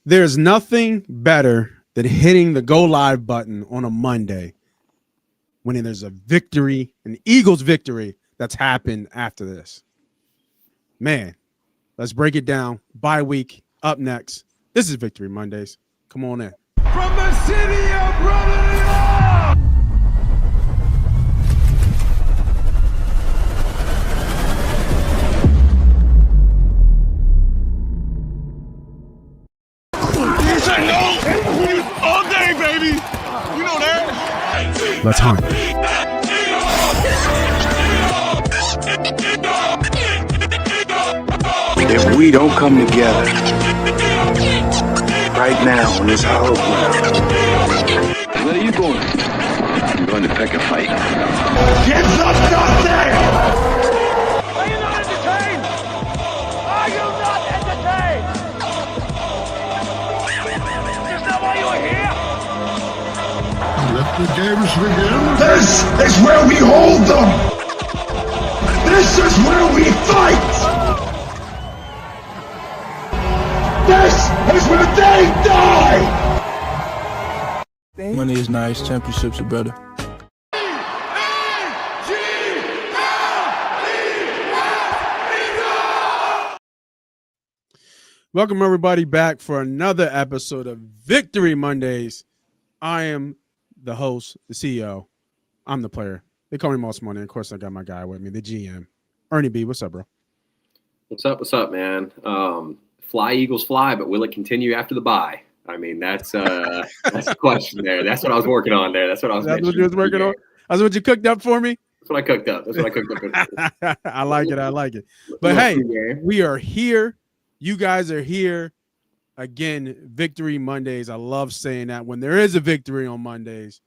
There's nothing better than hitting the go live button on a Monday when there's a victory, an Eagles victory that's happened after this. Man, let's break it down. Bye week up next. This is Victory Mondays. Come on in. From the city of brotherly love. All day, baby. You know that. Let's hunt. If we don't come together right now on this hollow ground. Where are you going? I'm going to pick a fight. Get the stuff there. Are you not entertained? Are you not entertained? Is that why you are here? Let the games begin. This is where we hold them. This is where we fight. This is where they die. Money is nice, championships are better. Welcome, everybody, back for another episode of Victory Mondays. I am the host, the CEO. I'm the player. They call me Moss Money. Of course, I got my guy with me, the GM. Ernie B, what's up, bro? What's up, man? Fly, Eagles, fly, but will it continue after the bye? I mean, that's the question there. That's what I was working on there. That's what I was. That's what you was working on? That's what you cooked up for me? That's what I cooked up. I like it. But hey, we are here. You guys are here. Again, Victory Mondays. I love saying that when there is a victory on Mondays,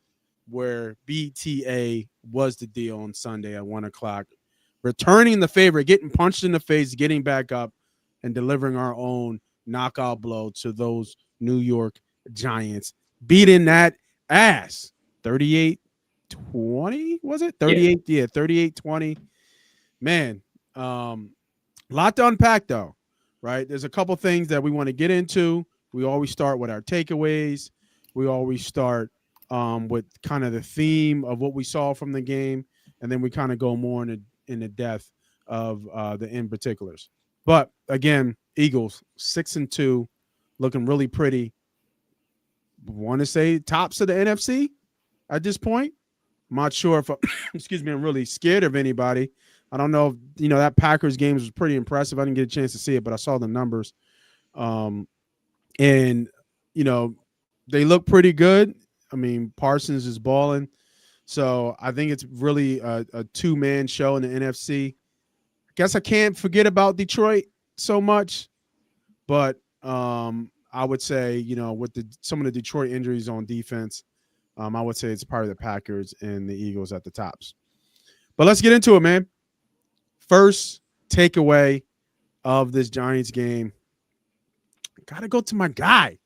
where BTA was the deal on Sunday at 1 o'clock. Returning the favor, getting punched in the face, getting back up, and delivering our own knockout blow to those New York Giants. Beating that ass. 38-20, was it? 38, yeah, 38-20. Man, lot to unpack, though, right? There's a couple things that we want to get into. We always start with our takeaways. We always start with kind of the theme of what we saw from the game, and then we kind of go more in the depth of the in particulars. But again, Eagles 6-2, looking really pretty. Want to say tops of the NFC at this point. I'm not sure if I'm really scared of anybody. I don't know if that Packers game was pretty impressive. I didn't get a chance to see it, but I saw the numbers. And they look pretty good. I mean, Parsons is balling. So I think it's really a two-man show in the NFC. I guess I can't forget about Detroit so much, but I would say, with some of the Detroit injuries on defense, I would say it's probably the Packers and the Eagles at the tops. But let's get into it, man. First takeaway of this Giants game. Got to go to my guy.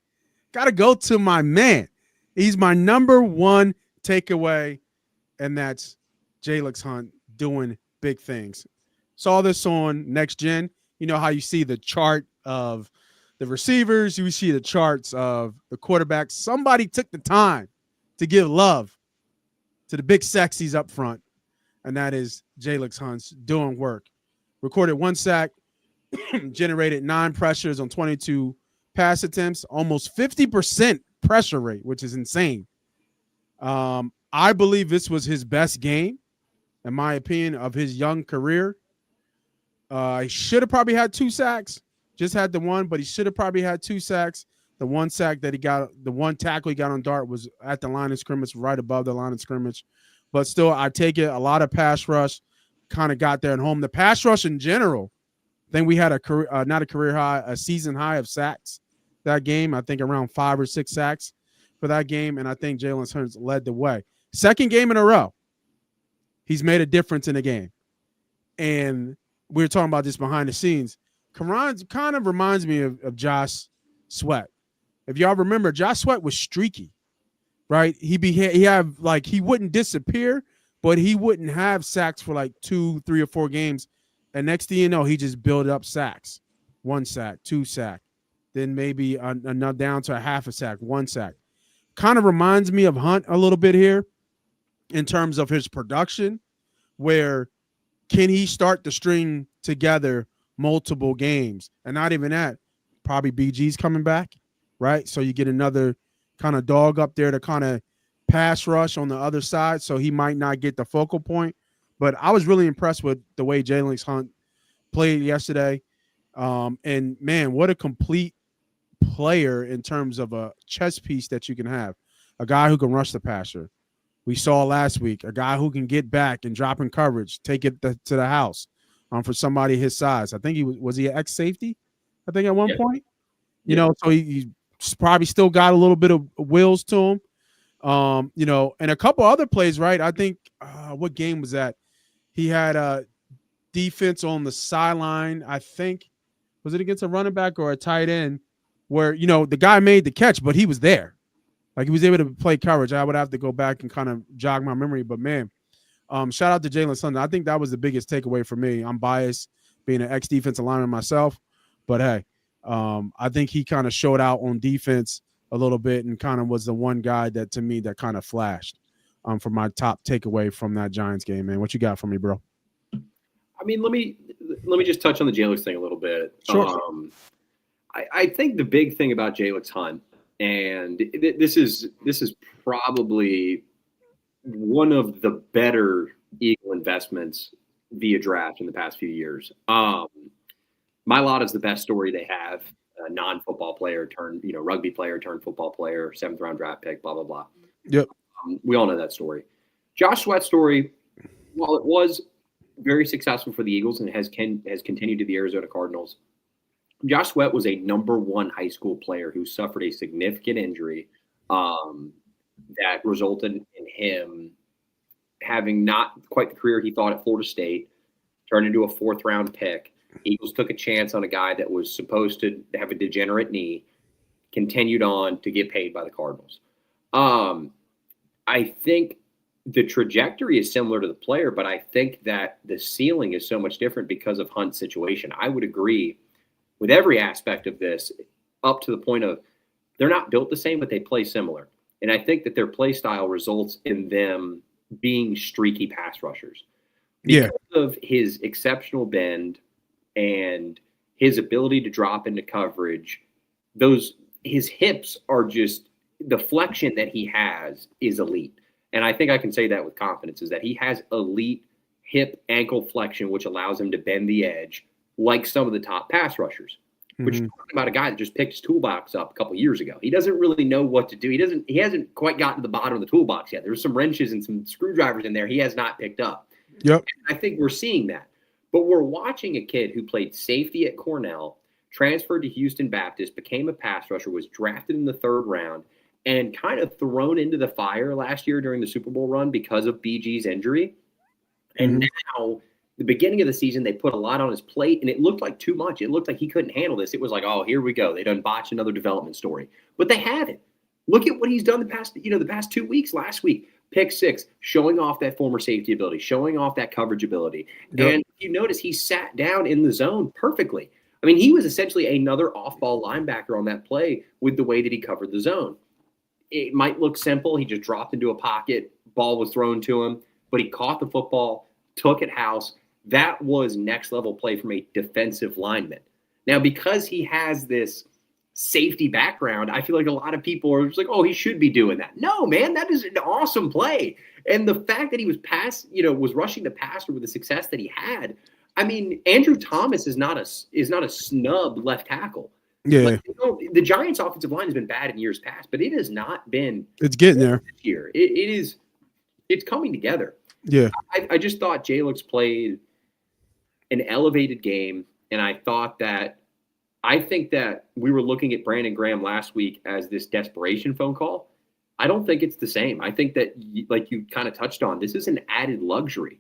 Got to go to my man. He's my number one takeaway, and that's Jalen Hunt doing big things. Saw this on Next Gen. You know how you see the chart of the receivers, you see the charts of the quarterbacks. Somebody took the time to give love to the big sexies up front, and that is Jalen Hunt's doing work. Recorded 1 sack, generated 9 pressures on 22 pass attempts, almost 50% pressure rate, which is insane. I believe this was his best game, in my opinion, of his young career. He should have probably had 2 sacks. Just had the one, but he should have probably had 2 sacks. The 1 sack that he got, the 1 tackle he got on Dart was at the line of scrimmage, right above the line of scrimmage. But still, I take it, a lot of pass rush kind of got there and home. The pass rush in general, I think we had a career, not a career high, a season high of sacks that game. I think around 5 or 6 sacks for that game, and I think Jalen Hurts led the way. Second game in a row, he's made a difference in the game. And we were talking about this behind the scenes. Karan kind of reminds me of Josh Sweat. If y'all remember, Josh Sweat was streaky, right? He wouldn't disappear, but he wouldn't have sacks for like 2, 3, or 4 games. And next thing you know, he just built up sacks. 1 sack, 2 sack, then maybe down to a half a sack, 1 sack. Kind of reminds me of Hunt a little bit here in terms of his production, where can he start to string together multiple games? And not even that, probably BG's coming back, right? So you get another kind of dog up there to kind of pass rush on the other side, so he might not get the focal point. But I was really impressed with the way Jalen Hunt played yesterday. And, man, what a complete player in terms of a chess piece that you can have. A guy who can rush the passer. We saw last week a guy who can get back and drop in coverage, take it to the house for somebody his size. I think he was he an ex-safety? I think at one point. You know, so he probably still got a little bit of wheels to him. You know, and a couple other plays, right? I think what game was that? He had a defense on the sideline. I think was it against a running back or a tight end, where you know the guy made the catch, but he was there, like he was able to play coverage. I would have to go back and kind of jog my memory, but man, shout out to Jalen Sunday. I think that was the biggest takeaway for me. I'm biased, being an ex-defensive lineman myself, but hey, I think he kind of showed out on defense a little bit and kind of was the one guy that to me that kind of flashed for my top takeaway from that Giants game, man. What you got for me, bro? I mean, let me just touch on the Jalen thing a little bit. Sure. I think the big thing about Jalen Hunt, and this is probably one of the better Eagle investments via draft in the past few years. Mylotta is the best story they have. A non-football player turned, rugby player turned football player, 7th round draft pick, blah, blah, blah. Yep. We all know that story. Josh Sweat's story, while it was very successful for the Eagles and has continued to the Arizona Cardinals, Josh Sweat was a number 1 high school player who suffered a significant injury that resulted in him having not quite the career he thought at Florida State, turned into a 4th round pick. Eagles took a chance on a guy that was supposed to have a degenerate knee, continued on to get paid by the Cardinals. I think the trajectory is similar to the player, but I think that the ceiling is so much different because of Hunt's situation. I would agree with every aspect of this, up to the point of they're not built the same, but they play similar. And I think that their play style results in them being streaky pass rushers. Because of his exceptional bend and his ability to drop into coverage, his hips are just, the flexion that he has is elite. And I think I can say that with confidence, is that he has elite hip ankle flexion, which allows him to bend the edge like some of the top pass rushers. Which you're talking about a guy that just picked his toolbox up a couple years ago. He doesn't really know what to do. He hasn't quite gotten to the bottom of the toolbox yet. There's some wrenches and some screwdrivers in there he has not picked up. Yep. And I think we're seeing that. But we're watching a kid who played safety at Cornell, transferred to Houston Baptist, became a pass rusher, was drafted in the 3rd round, and kind of thrown into the fire last year during the Super Bowl run because of BG's injury. And now, the beginning of the season, they put a lot on his plate, and it looked like too much. It looked like he couldn't handle this. It was like, oh, here we go. They done botched another development story. But they haven't. Look at what he's done the past 2 weeks. Last week, pick 6, showing off that former safety ability, showing off that coverage ability. Yep. And you notice he sat down in the zone perfectly. I mean, he was essentially another off-ball linebacker on that play with the way that he covered the zone. It might look simple. He just dropped into a pocket, ball was thrown to him, but he caught the football, took it house. That was next-level play from a defensive lineman. Now, because he has this safety background, I feel like a lot of people are just like, oh, he should be doing that. No, man, that is an awesome play. And the fact that he was was rushing the passer with the success that he had. I mean, Andrew Thomas is not a snub left tackle. Yeah. Like, the Giants' offensive line has been bad in years past, but it has not been. It's getting there this year. It's coming together. Yeah. I just thought Jalix played an elevated game, and I think that we were looking at Brandon Graham last week as this desperation phone call. I don't think it's the same. I think that, like you kind of touched on, this is an added luxury.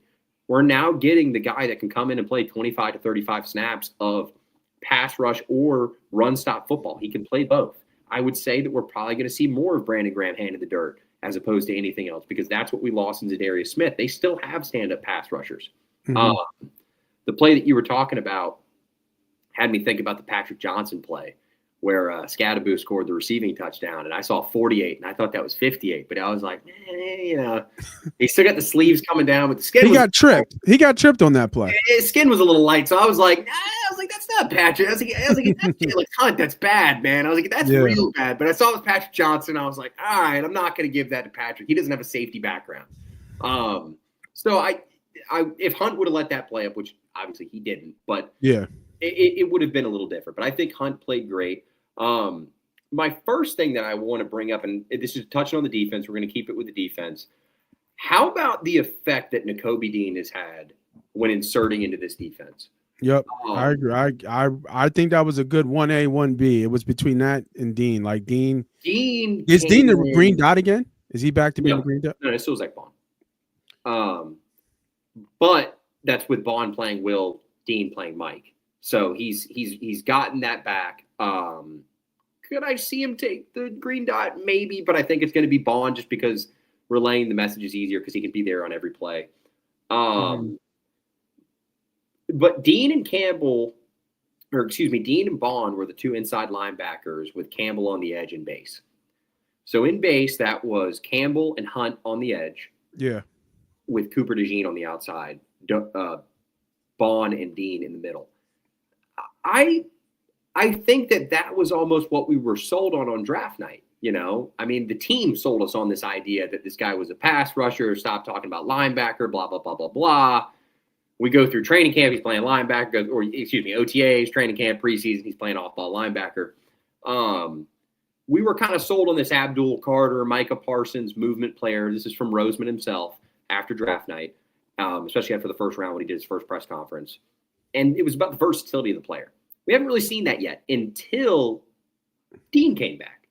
We're now getting the guy that can come in and play 25 to 35 snaps of pass rush or run stop football. He can play both. I would say that we're probably going to see more of Brandon Graham hand in the dirt as opposed to anything else, because that's what we lost in Zadarius Smith. They still have stand-up pass rushers. The play that you were talking about had me think about the Patrick Johnson play, where Scadaboo scored the receiving touchdown, and I saw 48, and I thought that was 58, but I was like, he still got the sleeves coming down, but the skin. He got tripped. He got tripped on that play. His skin was a little light, so I was like, that's not Patrick. I was like, that's Jalen Hunt. That's bad, man. I was like, that's real bad. But I saw it was Patrick Johnson. I was like, all right, I'm not going to give that to Patrick. He doesn't have a safety background. So I if Hunt would have let that play up, which obviously he didn't, but it would have been a little different. But I think Hunt played great. My first thing that I want to bring up, and this is touching on the defense, we're going to keep it with the defense. How about the effect that Nakobe Dean has had when inserting into this defense? Yep, I agree. I think that was a good 1A, 1B. It was between that and Dean. Like Dean is Dean the green dot again? Is he back to being the green dot? No, it still Zach Bond. But that's with Bond playing Will, Dean playing Mike. So he's gotten that back. Could I see him take the green dot? Maybe, but I think it's going to be Bond just because relaying the message is easier because he can be there on every play. But Dean and Bond were the two inside linebackers with Campbell on the edge in base. So in base, that was Campbell and Hunt on the edge. Yeah. With Cooper DeJean on the outside, Bond and Dean in the middle. I think that was almost what we were sold on draft night. I mean, the team sold us on this idea that this guy was a pass rusher. Stop talking about linebacker, blah, blah, blah, blah, blah. We go through training camp. He's playing linebacker, OTAs, training camp, preseason. He's playing off-ball linebacker. We were kind of sold on this Abdul Carter, Micah Parsons movement player. This is from Roseman himself after draft night, especially after the first round when he did his first press conference. And it was about the versatility of the player. We haven't really seen that yet until Dean came back.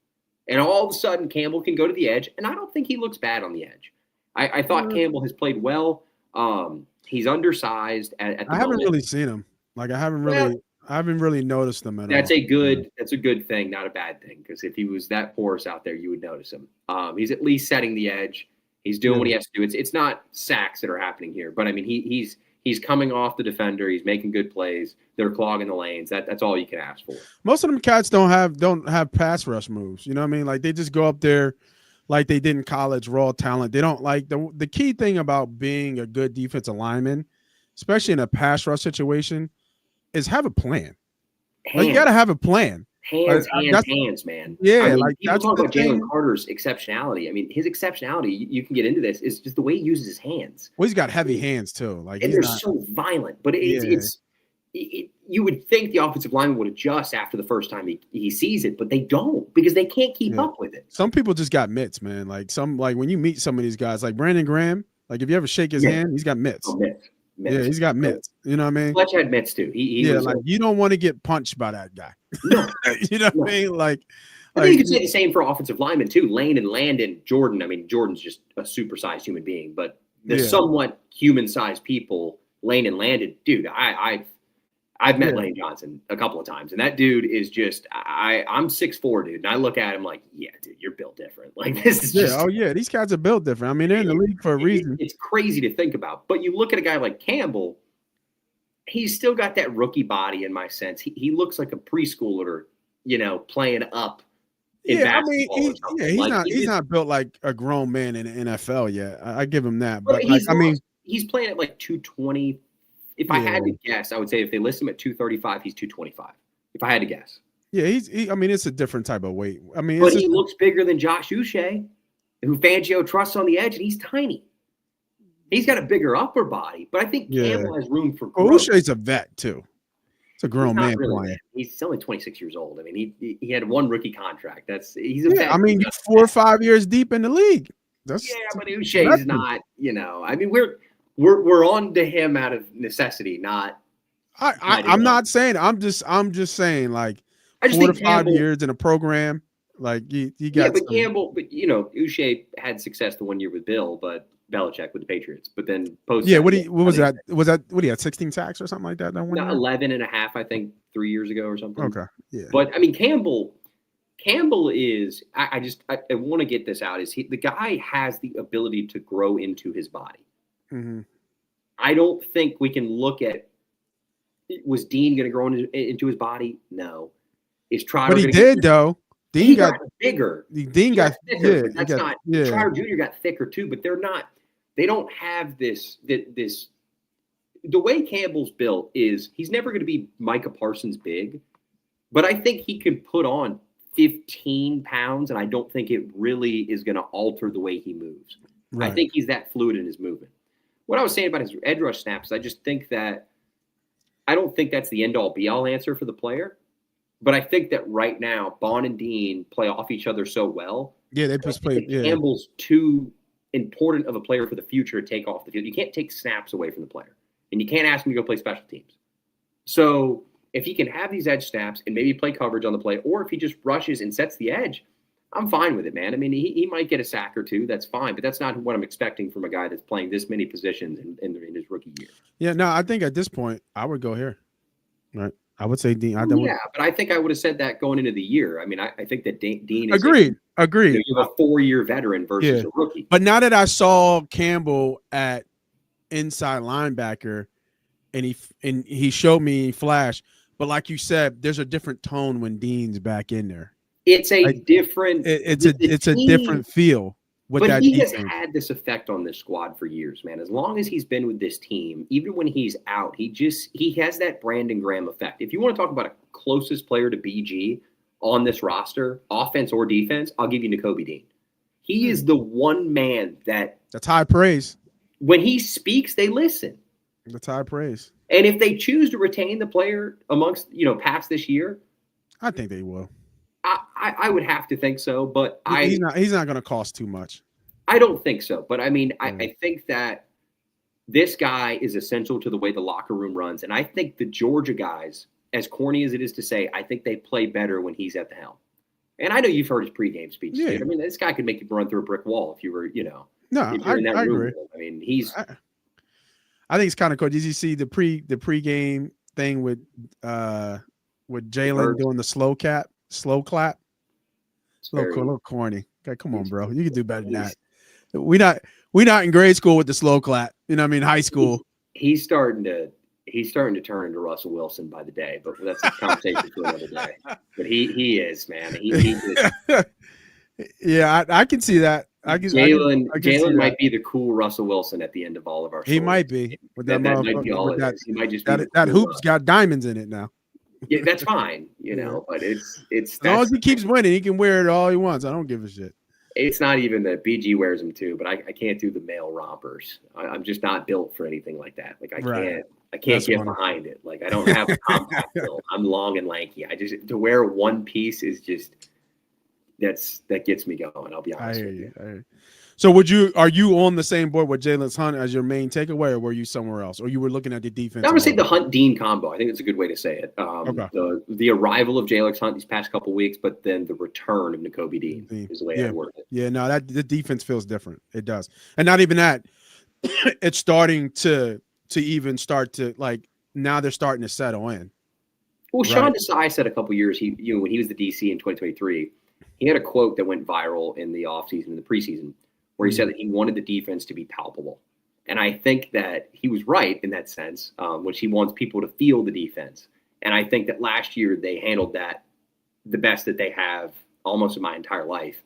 And all of a sudden, Campbell can go to the edge, and I don't think he looks bad on the edge. I thought Campbell has played well. He's undersized at the moment. I haven't really seen him. Like I haven't really noticed him at all. That's a good thing, not a bad thing. Because if he was that porous out there, you would notice him. He's at least setting the edge. He's doing what he has to do. It's not sacks that are happening here, but I mean he's coming off the defender. He's making good plays. They're clogging the lanes. That's all you can ask for. Most of them cats don't have pass rush moves. You know what I mean? Like they just go up there like they did in college, raw talent. They don't like the key thing about being a good defensive lineman, especially in a pass rush situation, is have a plan. Like, you got to have a plan. Hands, man. Yeah, I mean, like people that's talk the about thing. Jalen Carter's exceptionality. I mean, his exceptionality, you can get into this, is just the way he uses his hands. Well, he's got heavy hands too. Like, and they're so violent. But you would think the offensive lineman would adjust after the first time he sees it, but they don't because they can't keep up with it. Some people just got mitts, man. Like when you meet some of these guys, like Brandon Graham, like if you ever shake his hand, he's got mitts. Oh, mitts. Yeah, he's got mitts. You know what I mean? Fletch had mitts too. You don't want to get punched by that guy. No, you know what I mean? Like you could say the same for offensive linemen too. Lane and Landon, Jordan. I mean, Jordan's just a supersized human being, but the somewhat human-sized people, Lane and Landon, dude. I've met Lane Johnson a couple of times, and that dude is just I'm 6'4", dude, and I look at him like, yeah, dude, you're built different. Like this is just these guys are built different. I mean, they're in the league for a reason. It's crazy to think about. But you look at a guy like Campbell, he's still got that rookie body in my sense. He looks like a preschooler, playing up in basketball. He's not built like a grown man in the NFL yet. I give him that. But he's playing at like 220. If I had to guess, I would say if they list him at 235, he's 225. If I had to guess. Yeah, it's a different type of weight. I mean, but he looks bigger than Josh Uche, who Fangio trusts on the edge, and he's tiny. He's got a bigger upper body, but I think Campbell has room for growth. Uche's a vet too. It's a grown man playing. He's only 26 years old. I mean, he had one rookie contract. He's a vet. I mean, you're 4 or 5 years deep in the league. But Uche's not. I mean, we're on to him out of necessity, not. I'm not saying. I'm just saying like 4 to 5 years in a program. Like you got. Yeah, but Campbell, Uche had success the 1 year with Bill, but Belichick with the Patriots. But then post. Yeah, what was that? Was that what he had 16 sacks or something like that? That 1 year? 11 and a half, I think, 3 years ago or something. Okay, yeah. But I mean, Campbell is. I want to get this out. The guy has the ability to grow into his body. Mm-hmm. I don't think we can look at, was Dean going to grow into his body? No. Is Trotter? But he did though. Dean got bigger. Dean got thicker. Yeah, that's not. Yeah. Trotter Jr. got thicker too, but they're not. They don't have this. The way Campbell's built is he's never going to be Micah Parsons big, but I think he could put on 15 pounds, and I don't think it really is going to alter the way he moves. Right. I think he's that fluid in his movement. What I was saying about his edge rush snaps, I just think that I don't think that's the end-all, be-all answer for the player, but I think that right now, Bond and Dean play off each other so well. Yeah, they just play. Yeah. Campbell's too important of a player for the future to take off the field. You can't take snaps away from the player, and you can't ask him to go play special teams. So if he can have these edge snaps and maybe play coverage on the play, or if he just rushes and sets the edge, I'm fine with it, man. I mean, he might get a sack or two. That's fine, but that's not what I'm expecting from a guy that's playing this many positions in his rookie year. Yeah, no, I think at this point, I would go here. Right. I would say Dean. But I think I would have said that going into the year. I mean, I think that Dean is agreed. You have a 4-year veteran versus a rookie. But now that I saw Campbell at inside linebacker, and he showed me flash, but like you said, there's a different tone when Dean's back in there. It's a different. It's a different feel. But he has had this effect on this squad for years, man. As long as he's been with this team, even when he's out, he has that Brandon Graham effect. If you want to talk about a closest player to BG on this roster, offense or defense, I'll give you Nakobe Dean. He is the one man that's high praise. When he speaks, they listen. That's high praise. And if they choose to retain the player amongst past this year, I think they will. I would have to think so, but he's not going to cost too much. I don't think so, but I mean, I think that this guy is essential to the way the locker room runs, and I think the Georgia guys, as corny as it is to say, I think they play better when he's at the helm. And I know you've heard his pregame speech. Yeah. I mean, this guy could make you run through a brick wall if you were, No, if you're in that room. Agree. I mean, I think it's kind of cool. Did you see the pregame thing with Jalen doing the slow clap? It's a little corny. Okay, come on, bro. You can do better than that. We not in grade school with the slow clap. You know what I mean? High school. He's starting to turn into Russell Wilson by the day, but that's a conversation for another day. But he is, man. He is. Yeah, I can see that. Jalen might be the cool Russell Wilson at the end of all of our stories. He might be. That might be all it is. He might just be that hoop's got diamonds in it now. Yeah, that's fine, but it's as long as he keeps winning, he can wear it all he wants. I don't give a shit. It's not even that BG wears them too, but I can't do the male rompers. I'm just not built for anything like that. Like I can't get behind it. Like I don't have a compact build. I'm long and lanky. To wear one piece is just that gets me going. I'll be honest with you. So are you on the same board with Jalen's Hunt as your main takeaway, or were you somewhere else? Or you were looking at the defense? I would say the Hunt-Dean combo. I think it's a good way to say it. Okay. The arrival of Jalen's Hunt these past couple weeks, but then the return of Nakobe Dean is the way I word it. Yeah, no, the defense feels different. It does. And not even that, it's starting to even start to, like, now they're starting to settle in. Well, Sean Desai said a couple years, when he was the DC in 2023, he had a quote that went viral in the offseason, in the preseason, where he said that he wanted the defense to be palpable. And I think that he was right in that sense, which he wants people to feel the defense. And I think that last year they handled that the best that they have almost in my entire life.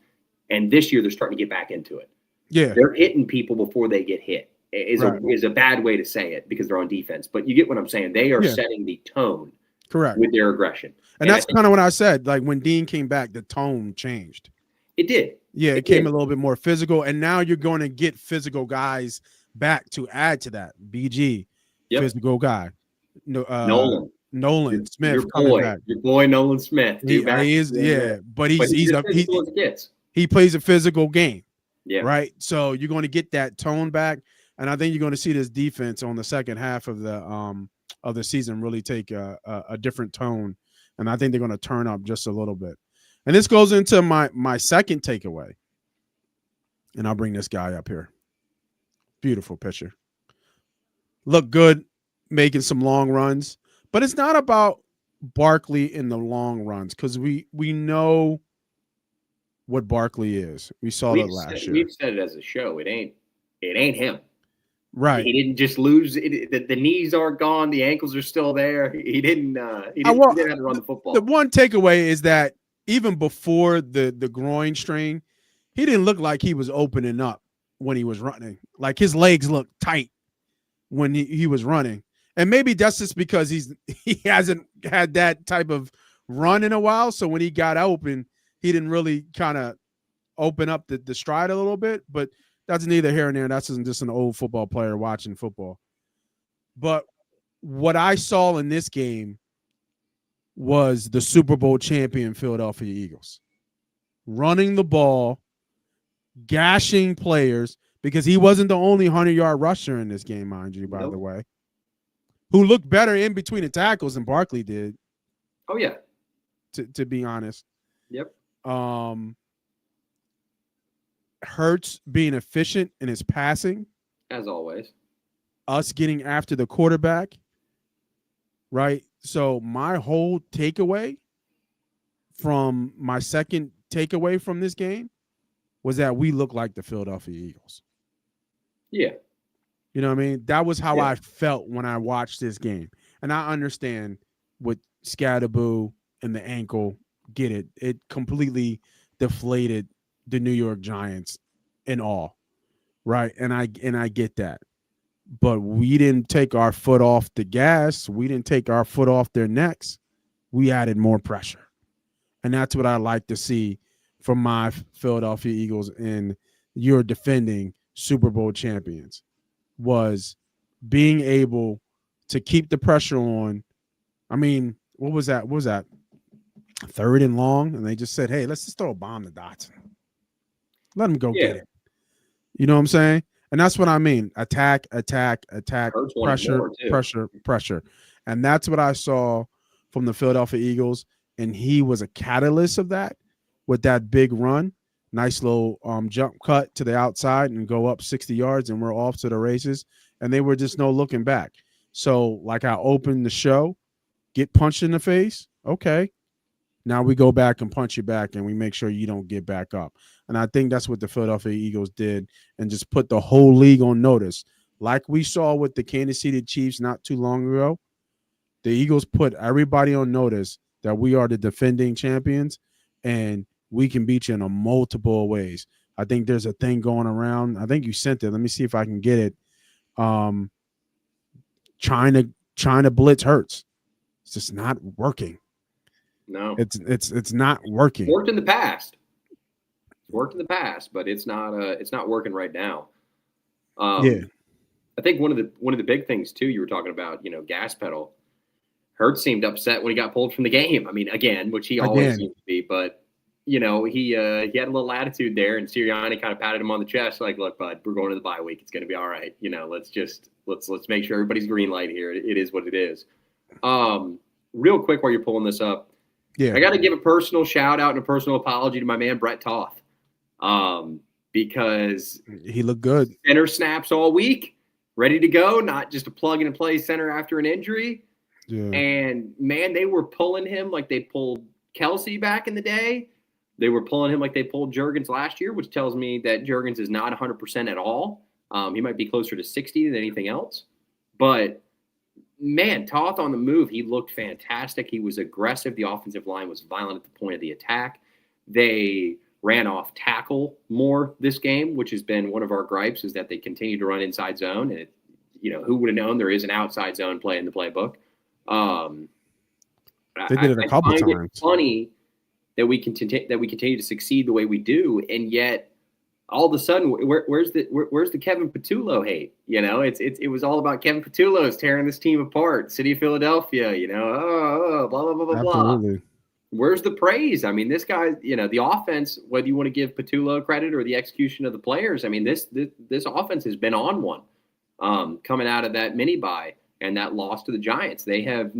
And this year they're starting to get back into it. Yeah. They're hitting people before they get hit is a bad way to say it because they're on defense. But you get what I'm saying. They are setting the tone with their aggression. And that's kind of what I said. Like when Dean came back, the tone changed. It did. Yeah, it came a little bit more physical, and now you're going to get physical guys back to add to that. BG, physical guy. Nolan Smith, your boy Nolan Smith. He is, but he plays a physical game. Yeah, right. So you're going to get that tone back, and I think you're going to see this defense on the second half of the season really take a different tone, and I think they're going to turn up just a little bit. And this goes into my second takeaway. And I'll bring this guy up here. Beautiful picture. Look good, making some long runs. But it's not about Barkley in the long runs because we know what Barkley is. We saw that last year. We've said it as a show. It ain't him. Right. He didn't just lose it. The knees aren't gone. The ankles are still there. He didn't have to run the football. The one takeaway is that even before the groin strain, he didn't look like he was opening up when he was running. Like his legs looked tight when he was running. And maybe that's just because he hasn't had that type of run in a while. So when he got open, he didn't really kind of open up the stride a little bit. But that's neither here nor there. That's just an old football player watching football. But what I saw in this game was the Super Bowl champion Philadelphia Eagles running the ball, gashing players, because he wasn't the only 100-yard rusher in this game, mind you, by the way, who looked better in between the tackles than Barkley did. Oh, yeah. To be honest. Yep. Hurts being efficient in his passing. As always. Us getting after the quarterback. Right? So my whole takeaway from my second takeaway from this game was that we look like the Philadelphia Eagles. Yeah. You know what I mean? That was how I felt when I watched this game. And I understand with Scatterboo and the ankle, get it. It completely deflated the New York Giants in all. Right? And I get that. But we didn't take our foot off the gas. We didn't take our foot off their necks. We added more pressure. And that's what I like to see from my Philadelphia Eagles and your defending Super Bowl champions, was being able to keep the pressure on. I mean, what was that? 3rd and long? And they just said, hey, let's just throw a bomb to Dotson. Let him go get it. You know what I'm saying? And that's what I mean. Attack, pressure. And that's what I saw from the Philadelphia Eagles. And he was a catalyst of that with that big run. Nice little jump cut to the outside and go up 60 yards, and we're off to the races. And they were just no looking back. So like I opened the show, get punched in the face. Okay. Now we go back and punch you back, and we make sure you don't get back up. And I think that's what the Philadelphia Eagles did, and just put the whole league on notice. Like we saw with the Kansas City Chiefs not too long ago, the Eagles put everybody on notice that we are the defending champions, and we can beat you in a multiple ways. I think there's a thing going around. I think you sent it. Let me see if I can get it. Trying to blitz hurts. It's just not working. No, it's not working. Worked in the past. Worked in the past, but it's not working right now. I think one of the big things too, you were talking about, gas pedal. Hurts seemed upset when he got pulled from the game. I mean, again, which he always seems to be, but he had a little attitude there, and Sirianni kind of patted him on the chest, like, "Look, bud, we're going to the bye week. It's going to be all right. Let's make sure everybody's green light here. It is what it is." Real quick, while you're pulling this up, I got to give a personal shout out and a personal apology to my man Brett Toth, because he looked good. Center snaps all week, ready to go, not just a plug and play center after an injury. Yeah. And man, they were pulling him like they pulled Kelsey back in the day. They were pulling him like they pulled Juergens last year, which tells me that Juergens is not 100% at all. He might be closer to 60 than anything else. But man, Toth on the move, he looked fantastic. He was aggressive. The offensive line was violent at the point of the attack. They ran off tackle more this game, which has been one of our gripes, is that they continue to run inside zone. And who would have known there is an outside zone play in the playbook? They did it a couple times. It's funny that we continue to succeed the way we do, and yet all of a sudden, where's the Kevin Patullo hate? It was all about Kevin Patullo's tearing this team apart. City of Philadelphia, blah blah blah blah blah. Where's the praise? I mean, this guy, the offense, whether you want to give Patullo credit or the execution of the players, I mean, this offense has been on one coming out of that mini bye and that loss to the Giants. They have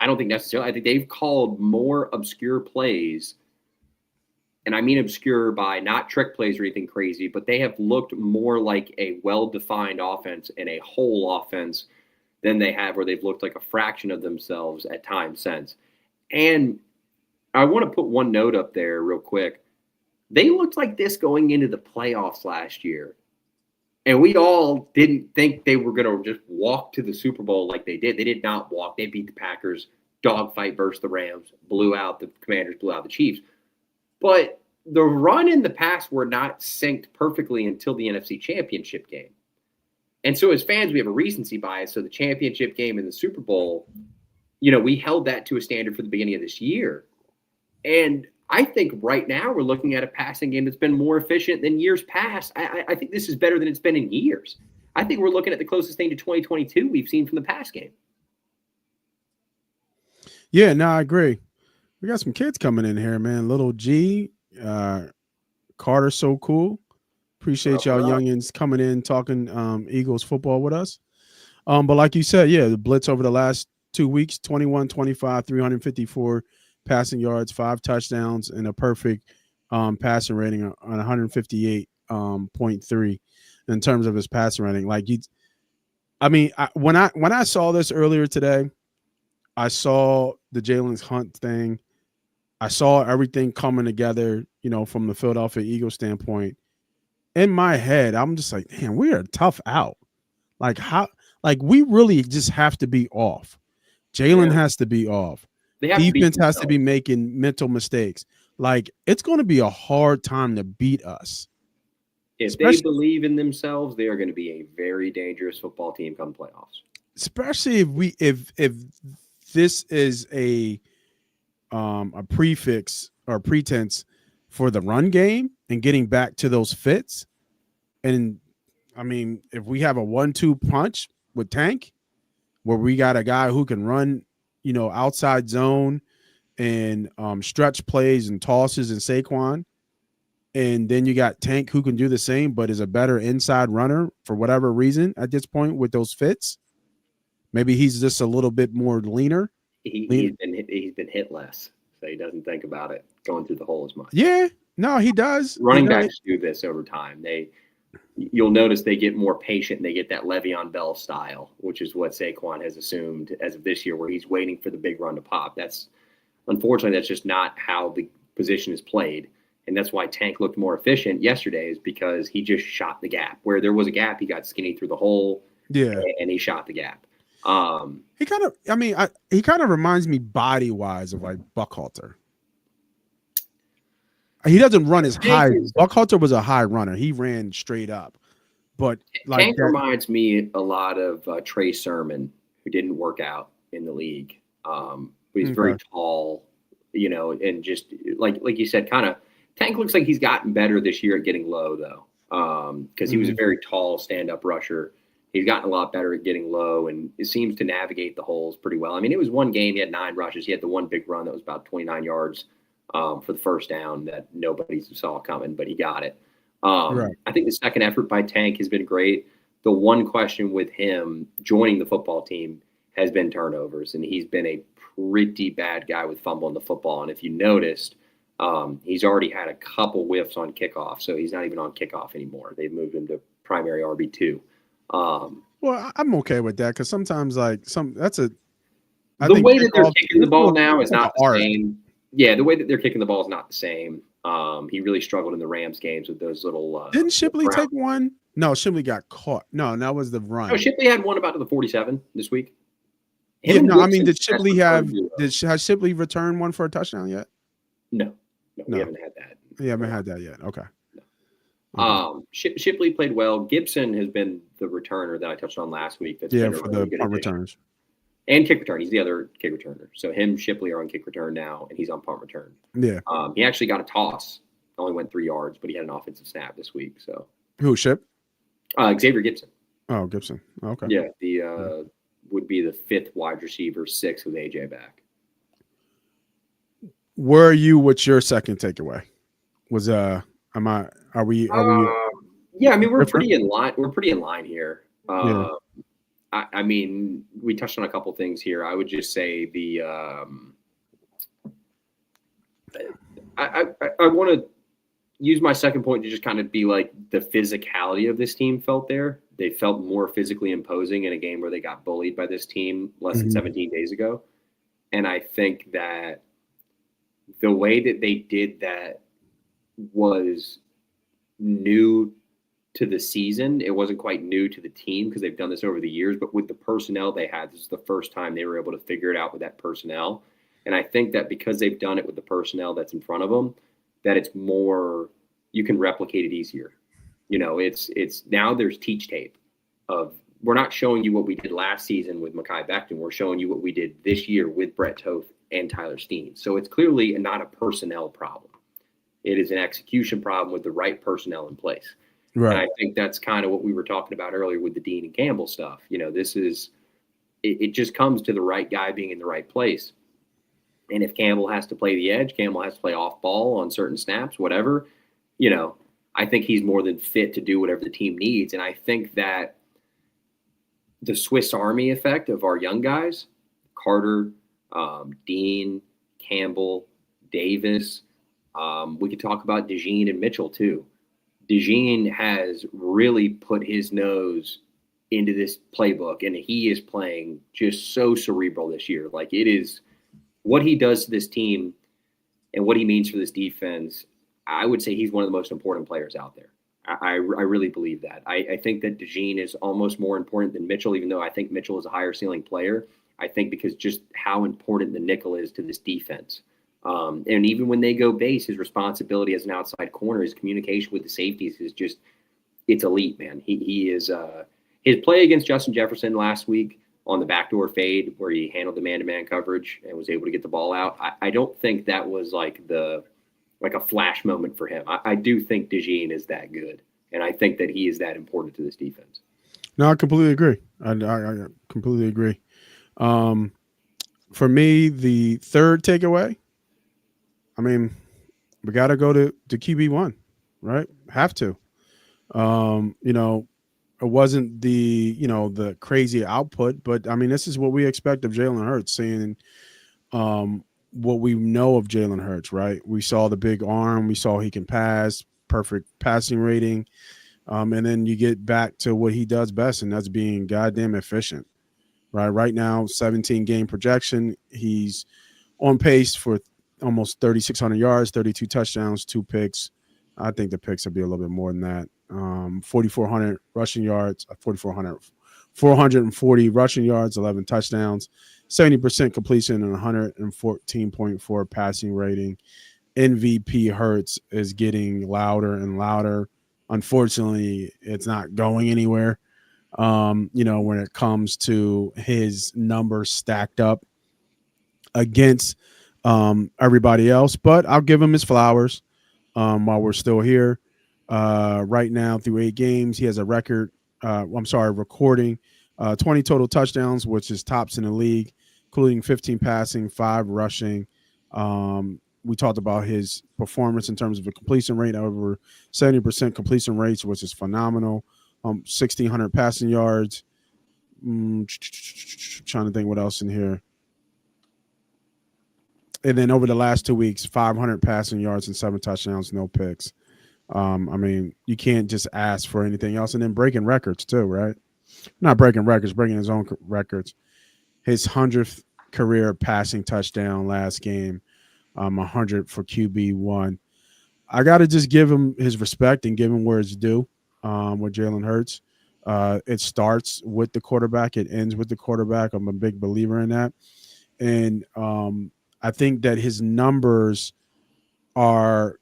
I think they've called more obscure plays. And I mean obscure by not trick plays or anything crazy, but they have looked more like a well-defined offense and a whole offense than they have where they've looked like a fraction of themselves at times since. And I want to put one note up there real quick. They looked like this going into the playoffs last year. And we all didn't think they were going to just walk to the Super Bowl like they did. They did not walk. They beat the Packers, dogfight versus the Rams, blew out the Commanders, blew out the Chiefs. But the run and the pass were not synced perfectly until the NFC Championship game. And so as fans, we have a recency bias. So the championship game and the Super Bowl, we held that to a standard for the beginning of this year. And I think right now we're looking at a passing game that's been more efficient than years past. I think this is better than it's been in years. I think we're looking at the closest thing to 2022 we've seen from the pass game. Yeah, no, I agree. We got some kids coming in here, man. Little G, Carter, so cool. Appreciate y'all youngins coming in, talking Eagles football with us. But like you said, yeah, the blitz over the last 2 weeks, 21, 25, 354 passing yards, 5 touchdowns, and a perfect passing rating on 158.3 in terms of his passing rating. When I saw this earlier today, I saw the Jalen Hunt thing. I saw everything coming together, from the Philadelphia Eagles standpoint. In my head, I'm just like, man, we are tough out. We really just have to be off. Jalen has to be off. Defense has to be making mental mistakes. It's going to be a hard time to beat us. If they believe in themselves, they are going to be a very dangerous football team come playoffs. Especially if this is a prefix or pretense for the run game and getting back to those fits. And if we have a 1-2 punch with Tank, where we got a guy who can run, outside zone and stretch plays and tosses and Saquon. And then you got Tank who can do the same, but is a better inside runner for whatever reason at this point with those fits. Maybe he's just a little bit more leaner. He's been hit less, so he doesn't think about it going through the hole as much. Yeah, no, he does. Running backs do this over time. You'll notice they get more patient and they get that Le'Veon Bell style, which is what Saquon has assumed as of this year, where he's waiting for the big run to pop. Unfortunately, that's just not how the position is played. And that's why Tank looked more efficient yesterday, is because he just shot the gap. Where there was a gap, he got skinny through the hole. Yeah. And he shot the gap. He kind of reminds me body wise of Buckhalter. He doesn't run as high. Buckhalter was a high runner. He ran straight up. But Tank reminds me a lot of Trey Sermon, who didn't work out in the league. But he's very tall, and just like you said, kind of Tank looks like he's gotten better this year at getting low, though, because he was a very tall stand-up rusher. He's gotten a lot better at getting low, and it seems to navigate the holes pretty well. It was one game. He had 9 rushes. He had the one big run that was about 29 yards for the first down that nobody saw coming, but he got it. I think the second effort by Tank has been great. The one question with him joining the football team has been turnovers, and he's been a pretty bad guy with fumbling the football. And if you noticed, he's already had a couple whiffs on kickoff, so he's not even on kickoff anymore. They've moved him to primary RB2. Well, I'm okay with that, because sometimes the way that they're kicking the ball now is not the same. Yeah, the way that they're kicking the ball is not the same. He really struggled in the Rams games with those little. Didn't Shipley take one? No, Shipley got caught. No, that was the run. No, Shipley had one about to the 47 this week. Did Shipley has Shipley returned one for a touchdown yet? No, we haven't had that. You haven't had that yet. Okay. Shipley played well. Gibson has been the returner that I touched on last week. For the punt returns. And kick return. He's the other kick returner. So Shipley are on kick return now, and he's on punt return. Yeah. He actually got a toss. Only went 3 yards, but he had an offensive snap this week. So who, Ship? Xavier Gibson. Oh, Gibson. Okay. Yeah, would be the 5th wide receiver, 6th with AJ back. Where are you? What's your second takeaway? Are we? Yeah, we're pretty in line. We're pretty in line here. We touched on a couple things here. I would just say I want to use my second point to just kind of be like the physicality of this team felt there. They felt more physically imposing in a game where they got bullied by this team less than 17 days ago. And I think that the way that they did that was new to the season. It wasn't quite new to the team because they've done this over the years, but with the personnel they had, this is the first time they were able to figure it out with that personnel. And I think that because they've done it with the personnel that's in front of them, that it's more, you can replicate it easier. You know, it's now there's teach tape of, we're not showing you what we did last season with Mekhi Becton. We're showing you what we did this year with Brett Toth and Tyler Steen. So it's clearly not a personnel problem. It is an execution problem with the right personnel in place. Right. And I think that's kind of what we were talking about earlier with the Dean and Campbell stuff. You know, this is, it just comes to the right guy being in the right place. And if Campbell has to play the edge, Campbell has to play off ball on certain snaps, whatever, you know, I think he's more than fit to do whatever the team needs. And I think that the Swiss Army effect of our young guys, Carter, Dean, Campbell, Davis, we could talk about DeJean and Mitchell too. DeJean has really put his nose into this playbook, and he is playing just so cerebral this year. Like, it is what he does to this team and what he means for this defense. I would say he's one of the most important players out there. I really believe that. I think that DeJean is almost more important than Mitchell, even though I think Mitchell is a higher ceiling player. I think because just how important the nickel is to this defense. And even when they go base, his responsibility as an outside corner, his communication with the safeties is just, it's elite, man. He is, his play against Justin Jefferson last week on the backdoor fade where he handled the man-to-man coverage and was able to get the ball out. I don't think that was like a flash moment for him. I do think DeJean is that good. And I think that he is that important to this defense. No, I completely agree. I completely agree. For me, the third takeaway, I mean, we got to go to QB1, right? Have to. You know, it wasn't the crazy output, but I mean, this is what we expect of Jalen Hurts, seeing what we know of Jalen Hurts, right? We saw the big arm, we saw he can pass, perfect passing rating. And then you get back to what he does best, and that's being goddamn efficient, right? Right now, 17 game projection. He's on pace for almost 3,600 yards, 32 touchdowns, 2 picks. I think the picks will be a little bit more than that. 4,400 rushing yards, 440 rushing yards, 11 touchdowns, 70% completion, and 114.4 passing rating. MVP Hurts is getting louder and louder. Unfortunately, it's not going anywhere. When it comes to his numbers stacked up against everybody else, but I'll give him his flowers while we're still here. Right now, through 8 games, he has a recording 20 total touchdowns, which is tops in the league, including 15 passing, 5 rushing. We talked about his performance in terms of a completion rate, over 70% completion rates, which is phenomenal. 1,600 passing yards. Trying to think what else in here. And then over the last 2 weeks, 500 passing yards and 7 touchdowns, no picks. I mean, you can't just ask for anything else. And then breaking records too, right? Not breaking records, breaking his own records. His 100th career passing touchdown last game, 100 for QB1. I got to just give him his respect and give him where it's due with Jalen Hurts. It starts with the quarterback. It ends with the quarterback. I'm a big believer in that. And I think that his numbers are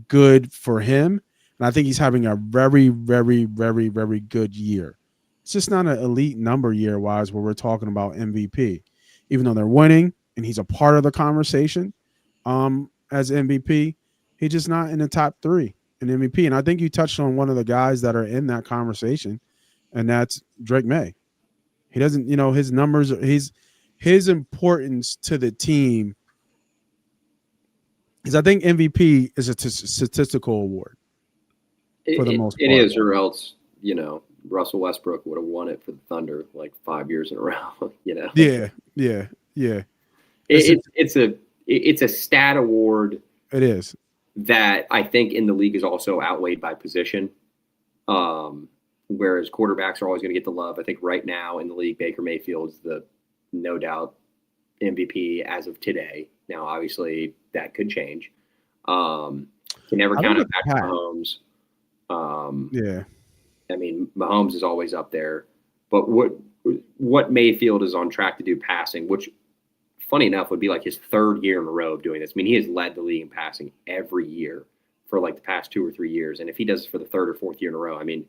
good for him. And I think he's having a very, very, very, very good year. It's just not an elite number year-wise where we're talking about MVP. Even though they're winning and he's a part of the conversation as MVP, he's just not in the top 3 in MVP. And I think you touched on one of the guys that are in that conversation, and that's Drake May. He doesn't, his numbers, his importance to the team is, I think MVP is a statistical award for the most part. It is, or else, Russell Westbrook would have won it for the Thunder like 5 years in a row. Yeah. It's a stat award. It is. That I think in the league is also outweighed by position. Whereas quarterbacks are always going to get the love. I think right now in the league, Baker Mayfield is the no doubt MVP as of today. Now, obviously, that could change. Can never count out Patrick Mahomes. Yeah. I mean, Mahomes is always up there, but what Mayfield is on track to do passing, which funny enough would be like his third year in a row of doing this. I mean, he has led the league in passing every year for like the past 2 or 3 years. And if he does it for the third or fourth year in a row, I mean,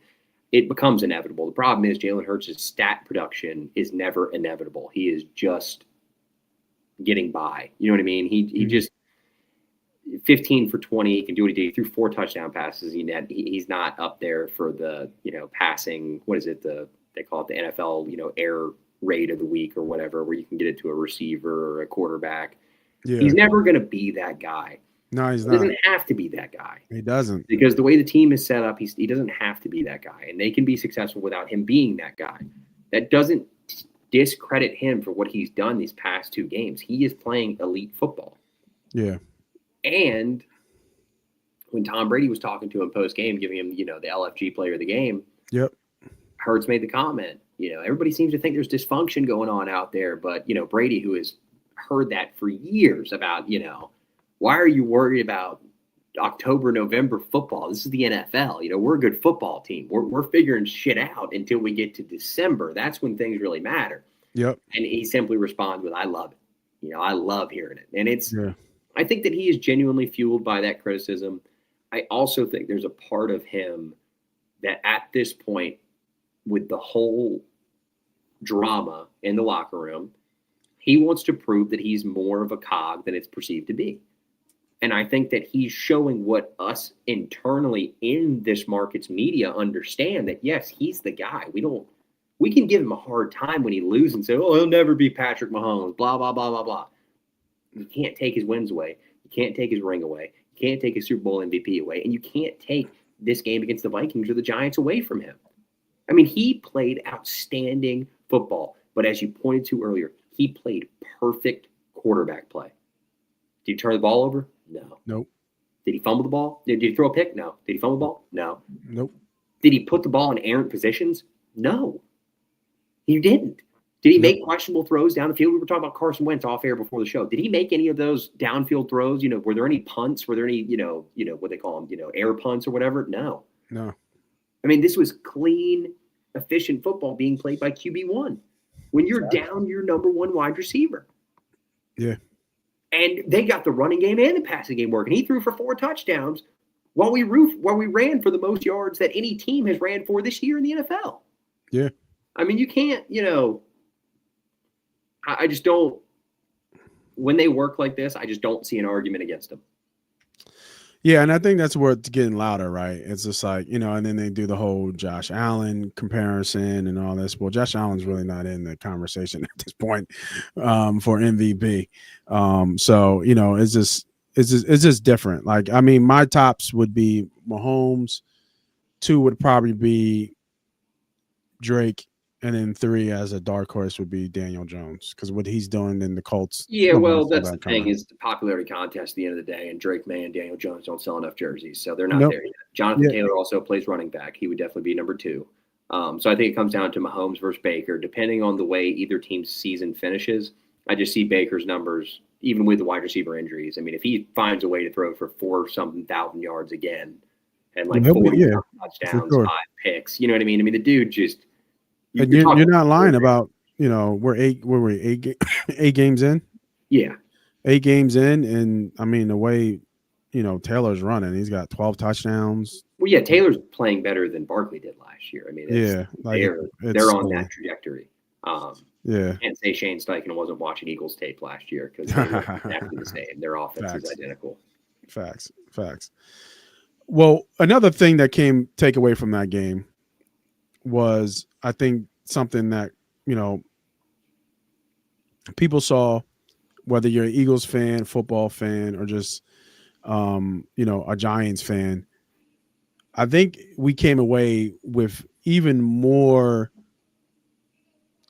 it becomes inevitable. The problem is Jalen Hurts' stat production is never inevitable. He is just getting by. You know what I mean? He just 15 for 20. He can do what he did. He threw 4 touchdown passes. He's not up there for the, passing. What is it? They call it the NFL, air rate of the week or whatever, where you can get it to a receiver or a quarterback. Yeah. He's never going to be that guy. No, he's not. He doesn't have to be that guy. He doesn't. Because the way the team is set up, he doesn't have to be that guy. And they can be successful without him being that guy. That doesn't discredit him for what he's done these past 2 games. He is playing elite football. Yeah. And when Tom Brady was talking to him post-game, giving him, the LFG player of the game, yep, Hurts made the comment, everybody seems to think there's dysfunction going on out there. But, Brady, who has heard that for years about, why are you worried about October, November football? This is the NFL. We're a good football team. We're figuring shit out until we get to December. That's when things really matter. Yep. And he simply responds with, I love it. I love hearing it. And I think that he is genuinely fueled by that criticism. I also think there's a part of him that at this point, with the whole drama in the locker room, he wants to prove that he's more of a cog than it's perceived to be. And I think that he's showing what us internally in this market's media understand, that, yes, he's the guy. We can give him a hard time when he loses and say, oh, he'll never be Patrick Mahomes, blah, blah, blah, blah, blah. You can't take his wins away. You can't take his ring away. You can't take his Super Bowl MVP away. And you can't take this game against the Vikings or the Giants away from him. I mean, he played outstanding football. But as you pointed to earlier, he played perfect quarterback play. Did he turn the ball over? No. Nope. Did he fumble the ball? Did he throw a pick? No. Did he fumble the ball? No. Nope. Did he put the ball in errant positions? No. He didn't. Did he make questionable throws down the field? We were talking about Carson Wentz off air before the show. Did he make any of those downfield throws? Were there any punts? Were there any, what they call them, air punts or whatever? No. No. I mean, this was clean, efficient football being played by QB1 when you're down your number 1 wide receiver. Yeah. And they got the running game and the passing game working. He threw for 4 touchdowns while we ran for the most yards that any team has ran for this year in the NFL. Yeah. I mean, you can't, I just don't, when they work like this, I just don't see an argument against them. Yeah, and I think that's where it's getting louder, right? It's just like, and then they do the whole Josh Allen comparison and all this. Well, Josh Allen's really not in the conversation at this point for MVP. So, it's just different. Like, I mean, my tops would be Mahomes, 2 would probably be Drake, and then 3 as a dark horse would be Daniel Jones, because what he's doing in the Colts. Yeah, well, that's the thing, is the popularity contest at the end of the day, and Drake May and Daniel Jones don't sell enough jerseys, so they're not there yet. Jonathan Taylor also plays running back. He would definitely be number 2. So I think it comes down to Mahomes versus Baker. Depending on the way either team's season finishes, I just see Baker's numbers, even with the wide receiver injuries. I mean, if he finds a way to throw for 4-something thousand yards again and like 40 touchdowns, 5 picks, you know what I mean? I mean, the dude just – and you're not lying about, we're 8 games in. Yeah. 8 games in. And I mean, the way, Taylor's running, he's got 12 touchdowns. Well, yeah, Taylor's playing better than Barkley did last year. I mean, they're on that trajectory. Can't say Shane Steichen wasn't watching Eagles tape last year, because they're exactly the same. Their offense is identical. Facts. Well, another thing that take away from that game was, I think, something that, people saw, whether you're an Eagles fan, football fan, or just, a Giants fan. I think we came away with even more,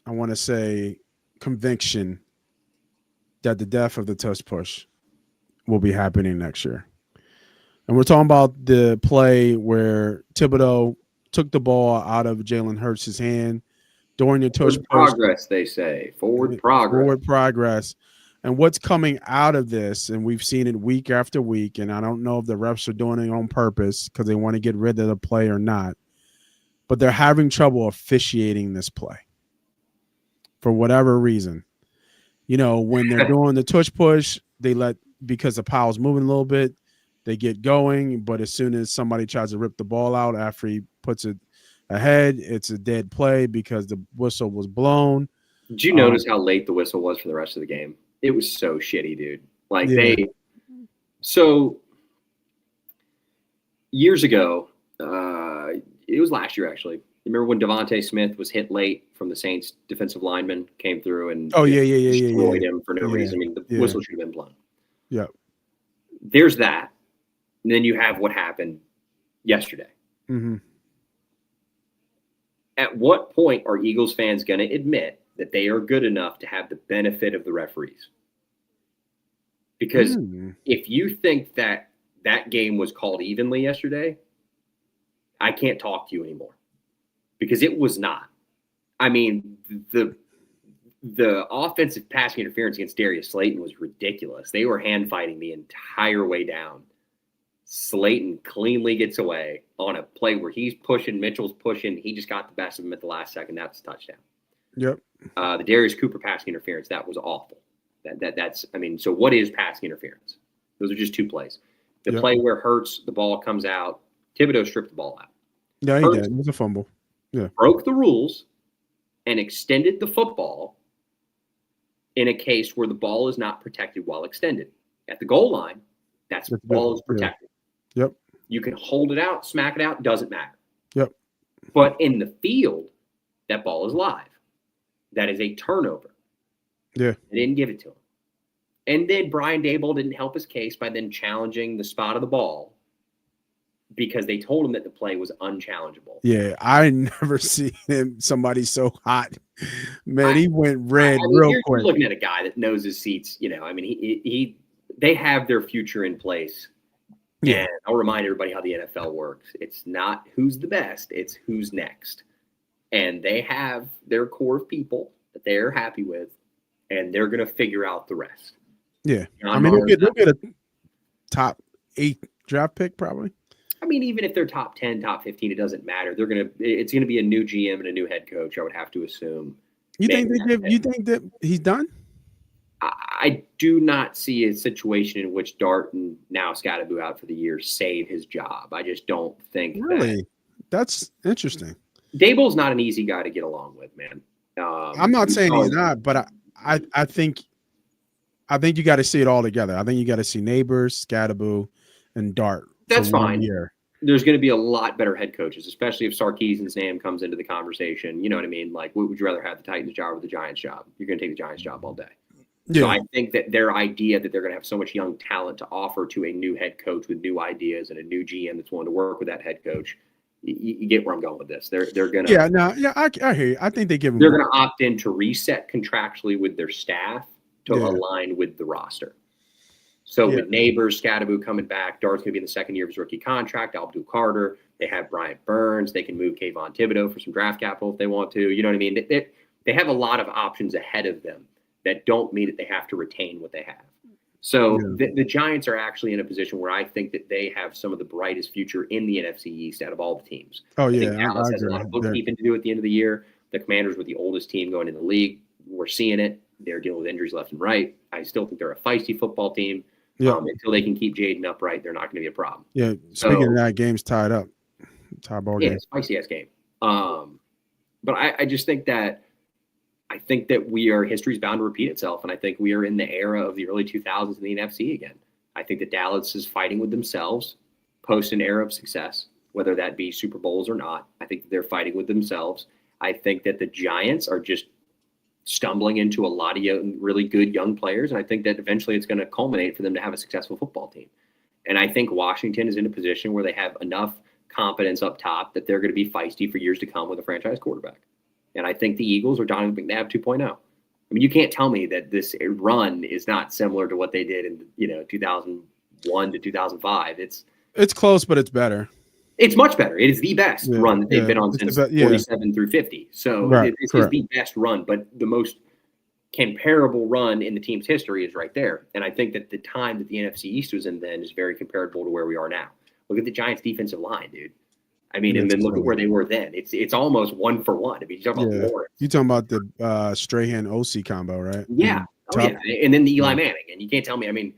I want to say, conviction that the death of the Tush push will be happening next year. And we're talking about the play where Thibodeau took the ball out of Jalen Hurts' hand during the Tush progress, they say. Forward progress. And what's coming out of this, and we've seen it week after week, and I don't know if the refs are doing it on purpose because they want to get rid of the play or not, but they're having trouble officiating this play for whatever reason. When they're doing the tush push, because the pile's moving a little bit, they get going, but as soon as somebody tries to rip the ball out after he puts it ahead, it's a dead play because the whistle was blown. Did you notice how late the whistle was for the rest of the game? It was so shitty, dude. Like so years ago, it was last year actually. Remember when Devontae Smith was hit late from the Saints defensive lineman, came through and destroyed him for no reason? I mean, the whistle should have been blown. Yeah. There's that. And then you have what happened yesterday. Mm-hmm. At what point are Eagles fans going to admit that they are good enough to have the benefit of the referees? Because if you think that that game was called evenly yesterday, I can't talk to you anymore. Because it was not. I mean, the offensive passing interference against Darius Slayton was ridiculous. They were hand fighting the entire way down. Slayton cleanly gets away on a play where he's pushing, Mitchell's pushing. He just got the best of him at the last second. That's a touchdown. Yep. The Darius Cooper passing interference, that was awful. So what is passing interference? Those are just two plays. The play where Hurts, the ball comes out, Thibodeau stripped the ball out. Yeah, he did. It was a fumble. Yeah. Broke the rules and extended the football in a case where the ball is not protected while extended. At the goal line, the ball is protected. Yeah. Yep. You can hold it out, smack it out, doesn't matter. Yep. But in the field, that ball is live. That is a turnover. Yeah. They didn't give it to him. And then Brian Daboll didn't help his case by then challenging the spot of the ball because they told him that the play was unchallengeable. Yeah, I never seen somebody so hot. Man, he went red real quick. You're looking at a guy that knows his seats. They have their future in place. Yeah. And I'll remind everybody how the NFL works. It's not who's the best, it's who's next. And they have their core of people that they're happy with, and they're going to figure out the rest. Yeah. They'll get a top 8 draft pick probably. I mean, even if they're top 10, top 15, it doesn't matter. It's going to be a new GM and a new head coach, I would have to assume. You think that he's done? I do not see a situation in which Dart and now Scottaboo out for the year save his job. I just don't think That's interesting. Daboll's not an easy guy to get along with, man. I'm not saying he's not, but I think you got to see it all together. I think you got to see Neighbors, Scottaboo, and Dart. That's fine. There's going to be a lot better head coaches, especially if Sarkisian's name comes into the conversation. You know what I mean? Like, would you rather have the Titans job or the Giants job? You're going to take the Giants job all day. Yeah. So I think that their idea that they're going to have so much young talent to offer to a new head coach with new ideas and a new GM that's willing to work with that head coach, you get where I'm going with this. They're going to I hear you. I think they're going to opt in to reset contractually with their staff to align with the roster. So with Neighbors, Scottaboo coming back, Dart's going to be in the second year of his rookie contract. Abdul Carter, they have Bryant Burns. They can move Kayvon Thibodeau for some draft capital if they want to. You know what I mean? They have a lot of options ahead of them that don't mean that they have to retain what they have. So the Giants are actually in a position where I think that they have some of the brightest future in the NFC East out of all the teams. Oh, I think Dallas has a lot of bookkeeping to do at the end of the year. The Commanders were the oldest team going in the league. We're seeing it. They're dealing with injuries left and right. I still think they're a feisty football team. Until they can keep Jaden upright, they're not going to be a problem. Yeah. Speaking of that, game's tied up. Tie ball game. Yeah, spicy ass game. But I just think that history's bound to repeat itself, and I think we are in the era of the early 2000s in the NFC again. I think that Dallas is fighting with themselves post an era of success, whether that be Super Bowls or not. I think that they're fighting with themselves. I think that the Giants are just stumbling into a lot of really good young players, and I think that eventually it's going to culminate for them to have a successful football team. And I think Washington is in a position where they have enough competence up top that they're going to be feisty for years to come with a franchise quarterback. And I think the Eagles are Donovan McNabb 2.0. I mean, you can't tell me that this run is not similar to what they did in 2001 to 2005. It's close, but it's better. It's much better. It is the best run that they've been on since 47 through 50. So it's the best run, but the most comparable run in the team's history is right there. And I think that the time that the NFC East was in then is very comparable to where we are now. Look at the Giants' defensive line, dude. I mean, and then look at where they were then. It's almost 1-for-1. I mean, you're talking about Lawrence. You're talking about the Strahan OC combo, right? Yeah. And then the Eli Manning. And you can't tell me, I mean,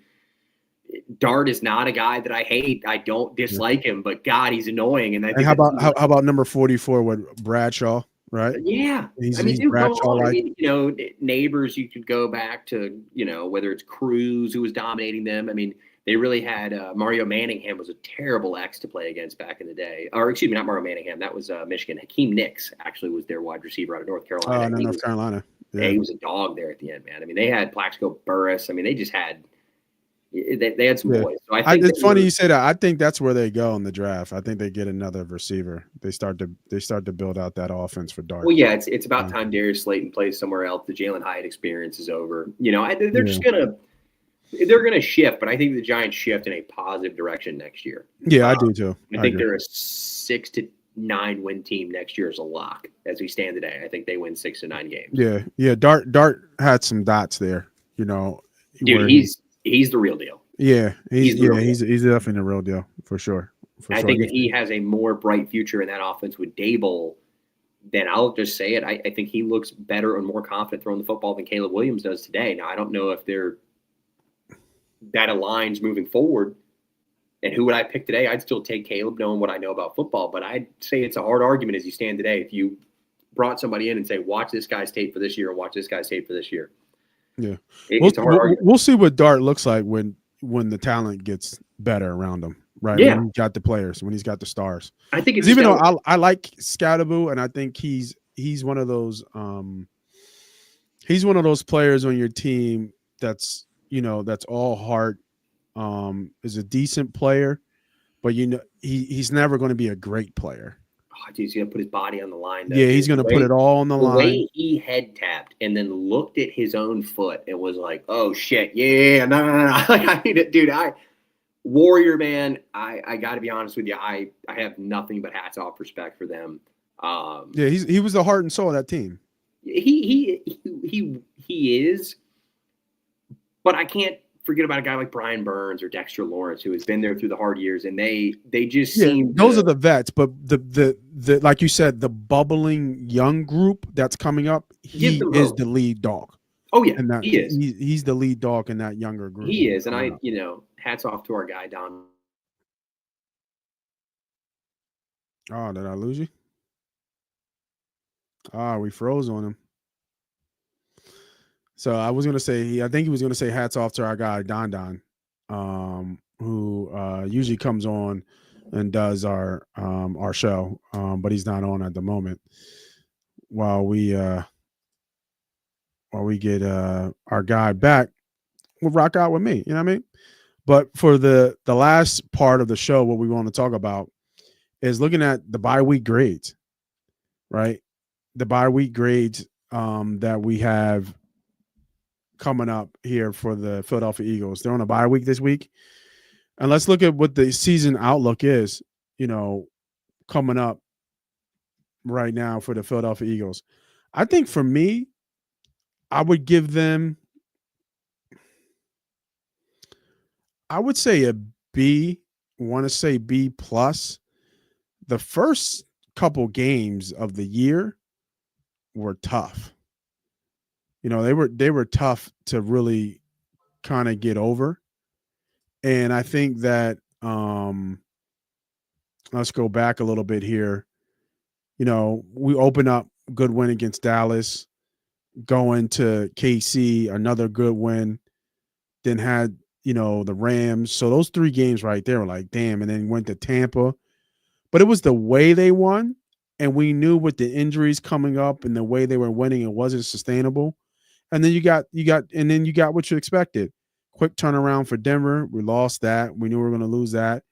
Dart is not a guy that I hate. I don't dislike him, but God, he's annoying. And how about number 44 with Bradshaw, right? Yeah. He's Bradshaw-like. I mean, Neighbors, you could go back to, whether it's Cruz who was dominating them. I mean, they really had Mario Manningham was a terrible X to play against back in the day. Or excuse me, not Mario Manningham. That was Michigan. Hakeem Nicks actually was their wide receiver out of North Carolina. Oh, no, North Carolina. Yeah. He was a dog there at the end, man. I mean, they had Plaxico Burress. I mean, they just had they had some boys. So I think it's funny you say that. I think that's where they go in the draft. I think they get another receiver. They start to build out that offense for Dart. Well, yeah, it's about time Darius Slayton plays somewhere else. The Jalen Hyatt experience is over. They're just gonna. They're going to shift, but I think the Giants shift in a positive direction next year. Yeah, I do too. I think they're a 6 to 9 win team next year is a lock as we stand today. I think they win 6 to 9 games. Yeah. Dart had some dots there, Dude, he's the real deal. Yeah, he's definitely the real deal for sure. I think that he has a more bright future in that offense with Dable. Then I'll just say it. I think he looks better and more confident throwing the football than Caleb Williams does today. Now I don't know if that aligns moving forward. And who would I pick today? I'd still take Caleb knowing what I know about football, but I'd say it's a hard argument as you stand today. If you brought somebody in and say, watch this guy's tape for this year and watch this guy's tape for this year. Yeah. It's a hard argument. We'll see what Dart looks like when the talent gets better around him, right? Yeah. When he's got the players, when he's got the stars. I think it's even though I like Scatterboo, and I think he's one of those players on your team that's that's all heart, is a decent player, but he's never going to be a great player. Oh, he's going to put his body on the line. Yeah, he's going to put it all on the line. The way he head tapped and then looked at his own foot and was like, "Oh shit, yeah, no." Dude, Warrior, man. I got to be honest with you. I have nothing but hats off respect for them. Yeah, he was the heart and soul of that team. He is. But I can't forget about a guy like Brian Burns or Dexter Lawrence who has been there through the hard years, and they just seem those are the vets. But the like you said, the bubbling young group that's coming up, he is the lead dog. Oh yeah, he is. He's the lead dog in that younger group. He is, and hats off to our guy Don. Oh, did I lose you? We froze on him. So I was gonna say I think he was gonna say hats off to our guy Don, who usually comes on and does our show, but he's not on at the moment. While we get our guy back, we'll rock out with me. You know what I mean? But for the last part of the show, what we want to talk about is looking at the bye week grades, right? The bye week grades that we have coming up here for the Philadelphia Eagles. They're on a bye week this week. And let's look at what the season outlook is, coming up right now for the Philadelphia Eagles. I think for me, I would give them, I would say a B, want to say B plus. The first couple games of the year were tough. They were tough to really kind of get over. And I think that let's go back a little bit here. We open up good win against Dallas, going to KC, another good win, then had, the Rams. So those 3 games right there were like, damn, and then went to Tampa. But it was the way they won, and we knew with the injuries coming up and the way they were winning, it wasn't sustainable. And then you got what you expected. Quick turnaround for Denver. We lost that. We knew we were going to lose that.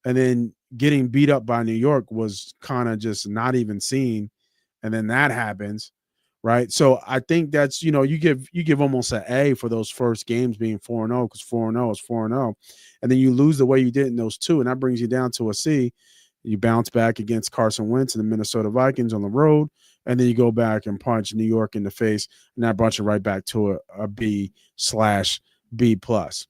And then getting beat up by New York was kind of just not even seen. And then that happens, right? So I think that's, you give almost an A for those first games being 4-0, because 4-0 is 4-0. And then you lose the way you did in those 2, and that brings you down to a C. You bounce back against Carson Wentz and the Minnesota Vikings on the road, and then you go back and punch New York in the face, and that brought you right back to a B/B plus.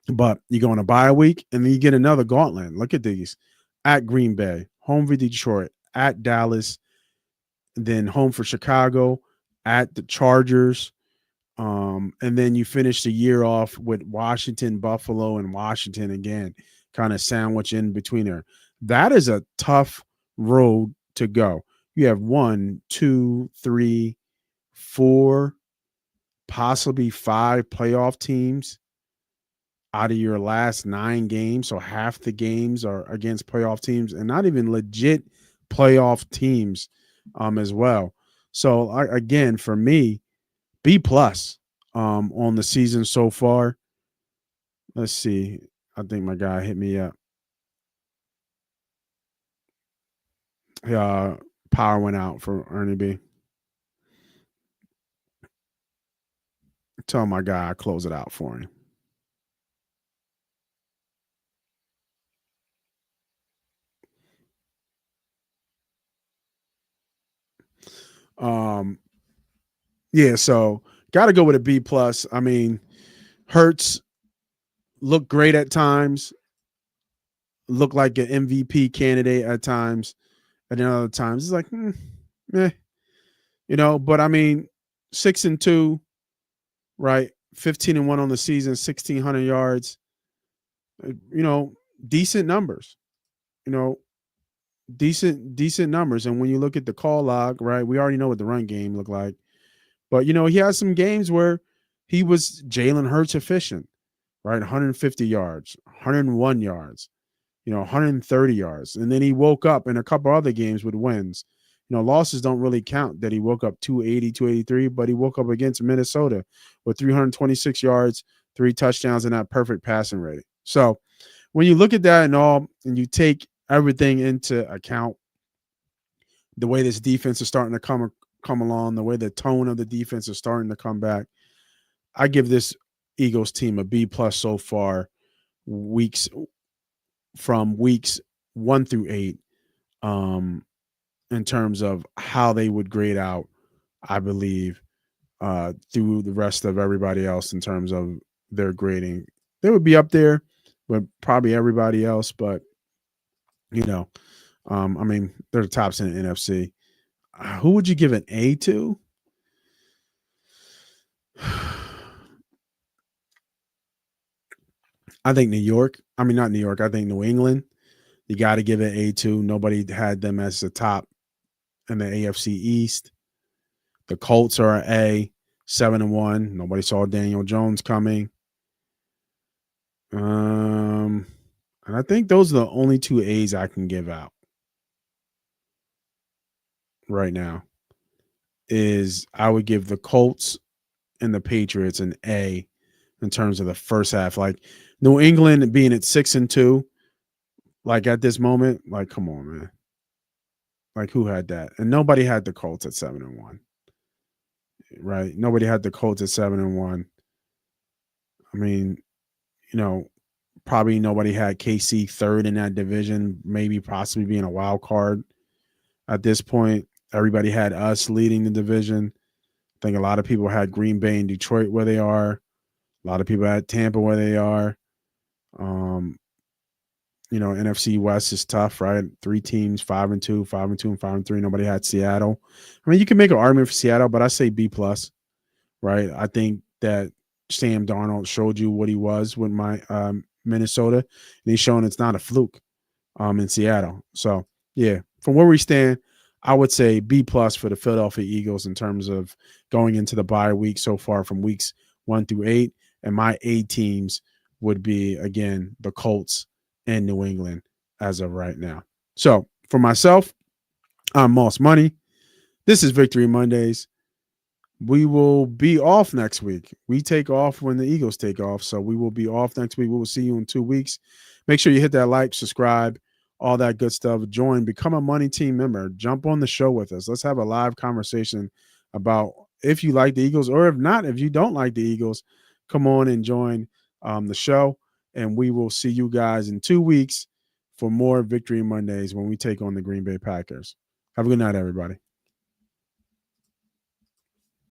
But you go on a bye week, and then you get another gauntlet. Look at these: at Green Bay, home for Detroit, at Dallas, then home for Chicago, at the Chargers, and then you finish the year off with Washington, Buffalo, and Washington again, kind of sandwich in between there. That is a tough road to go. You have 1, 2, 3, 4, possibly 5 playoff teams out of your last 9 games. So half the games are against playoff teams, and not even legit playoff teams as well. So again, for me, B plus on the season so far. Let's see. I think my guy hit me up. Power went out for Ernie B. Tell my guy I close it out for him. Yeah, so got to go with a B plus. I mean, Hurts looked great at times, looked like an MVP candidate at times, and then other times it's like, But I mean, 6-2, right? 15-1 on the season, 1,600 yards. Decent numbers. Decent numbers. And when you look at the call log, right, we already know what the run game looked like. But, he has some games where he was Jalen Hurts efficient, right? 150 yards, 101 yards, 130 yards. And then he woke up in a couple other games with wins. Losses don't really count that he woke up 280, 283, but he woke up against Minnesota with 326 yards, 3 touchdowns, and that perfect passing rating. So when you look at that and you take everything into account, the way this defense is starting to come along, the way the tone of the defense is starting to come back, I give this Eagles team a B plus so far, from weeks 1 through 8, in terms of how they would grade out, I believe, through the rest of everybody else in terms of their grading. They would be up there with probably everybody else, but I mean, they're the tops in the NFC. Who would you give an A to? I think New York. I mean, not New York. I think New England. You got to give it A to. Nobody had them as the top in the AFC East. The Colts are an A, 7-1. Nobody saw Daniel Jones coming. And I think those are the only 2 A's I can give out right now. I would give the Colts and the Patriots an A in terms of the first half. Like New England being at 6-2, like at this moment, like come on, man. Like who had that? And nobody had the Colts at 7-1. Right? Nobody had the Colts at 7-1. I mean, probably nobody had KC third in that division, maybe possibly being a wild card at this point. Everybody had us leading the division. I think a lot of people had Green Bay and Detroit where they are. A lot of people had Tampa where they are. NFC West is tough, right? 3 teams, 5-2, 5-2, and 5-3. Nobody had Seattle. I mean, you can make an argument for Seattle, but I say B plus, right? I think that Sam Darnold showed you what he was with my Minnesota, and he's shown it's not a fluke in Seattle. So yeah, from where we stand, I would say B plus for the Philadelphia Eagles in terms of going into the bye week so far from weeks 1 through 8. And my A teams would be, again, the Colts and New England as of right now. So for myself, I'm Moss Money. This is Victory Mondays. We will be off next week. We take off when the Eagles take off. So we will be off next week. We will see you in 2 weeks. Make sure you hit that like, subscribe, all that good stuff. Join, become a Money Team member. Jump on the show with us. Let's have a live conversation about if you like the Eagles, or if not, if you don't like the Eagles, come on and join the show. And we will see you guys in 2 weeks for more Victory Mondays when we take on the Green Bay Packers. Have a good night, everybody.